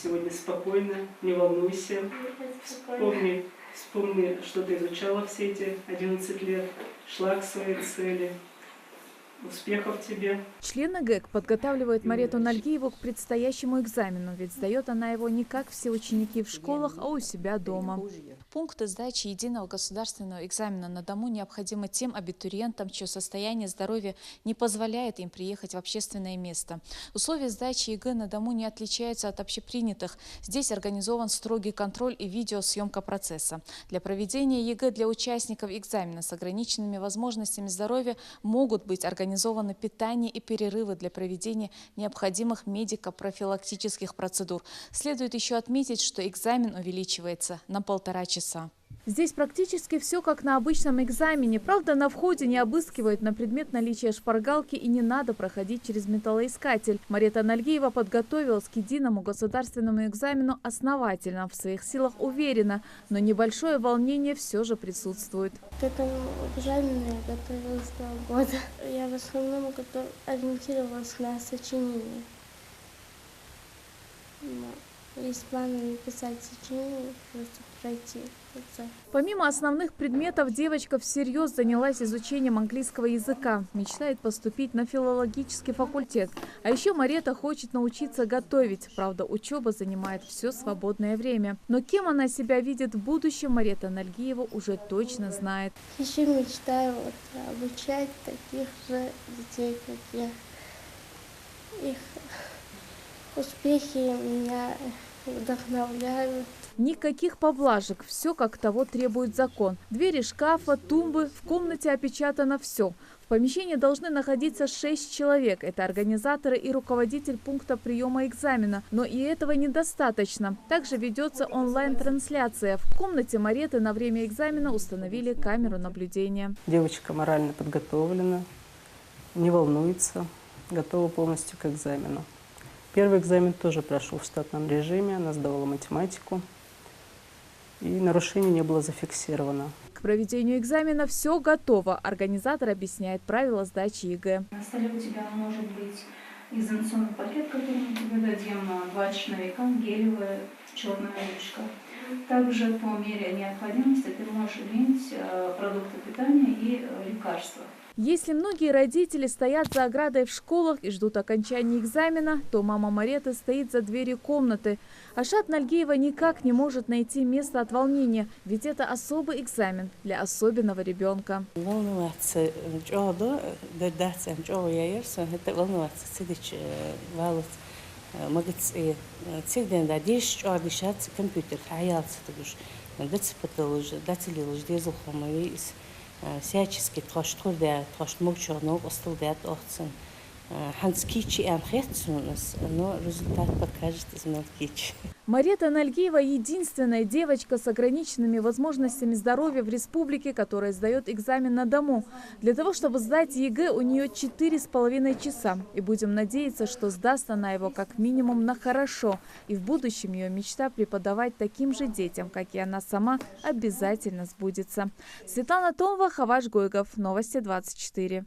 сегодня спокойно, не волнуйся. Вспомни, что ты изучала все эти 11 лет, шла к своей цели. Успехов тебе! Члены ГЭК подготавливают Марету Нальгиеву к предстоящему экзамену, ведь сдает она его не как все ученики в школах, а у себя дома. Пункты сдачи единого государственного экзамена на дому необходимы тем абитуриентам, чье состояние здоровья не позволяет им приехать в общественное место. Условия сдачи ЕГЭ на дому не отличаются от общепринятых. Здесь организован строгий контроль и видеосъемка процесса. Для проведения ЕГЭ для участников экзамена с ограниченными возможностями здоровья могут быть организованы питание и перерывы для проведения необходимых медико-профилактических процедур. Следует еще отметить, что экзамен увеличивается на 1,5 часа. Здесь практически все как на обычном экзамене. Правда, на входе не обыскивают на предмет наличия шпаргалки и не надо проходить через металлоискатель. Марета Нальгиева подготовилась к единому государственному экзамену основательно, в своих силах уверена, но небольшое волнение все же присутствует. К этому экзамену я готовилась 2 года. Я в основном ориентировалась на сочинение. Если планы написать сочинение, просто пройти. Помимо основных предметов, девочка всерьез занялась изучением английского языка. Мечтает поступить на филологический факультет. А еще Марета хочет научиться готовить. Правда, учеба занимает все свободное время. Но кем она себя видит в будущем, Марета Нальгиева уже точно знает. Еще мечтаю обучать таких же детей, как я. Их успехи меня вдохновляют. Никаких поблажек, все как того требует закон. Двери шкафа, тумбы, в комнате опечатано все. В помещении должны находиться 6 человек. Это организаторы и руководитель пункта приема экзамена. Но и этого недостаточно. Также ведется онлайн-трансляция. В комнате Мареты на время экзамена установили камеру наблюдения. Девочка морально подготовлена, не волнуется, готова полностью к экзамену. Первый экзамен тоже прошел в штатном режиме, она сдавала математику. И нарушений не было зафиксировано. К проведению экзамена все готово. Организатор объясняет правила сдачи ЕГЭ. На столе у тебя может быть экзаменационный пакет, который мы тебе дадим, 2 черновика, гелевая, черная ручка. Также по мере необходимости ты можешь иметь продукты питания и лекарства. Если многие родители стоят за оградой в школах и ждут окончания экзамена, то мама Мареты стоит за дверью комнаты. Ашат Нальгиева никак не может найти место от волнения, ведь это особый экзамен для особенного ребенка. всячески троштурдят, троштмучорнуг, осталдят орцен. Ханскичи амхетсунас, но результат покажет из мелкичи. Марета Нальгиева – единственная девочка с ограниченными возможностями здоровья в республике, которая сдает экзамен на дому. Для того, чтобы сдать ЕГЭ, у нее 4,5 часа. И будем надеяться, что сдаст она его как минимум на хорошо. И в будущем ее мечта преподавать таким же детям, как и она сама, обязательно сбудется. Светлана Томова, Хаваш Гойгов. Новости 24.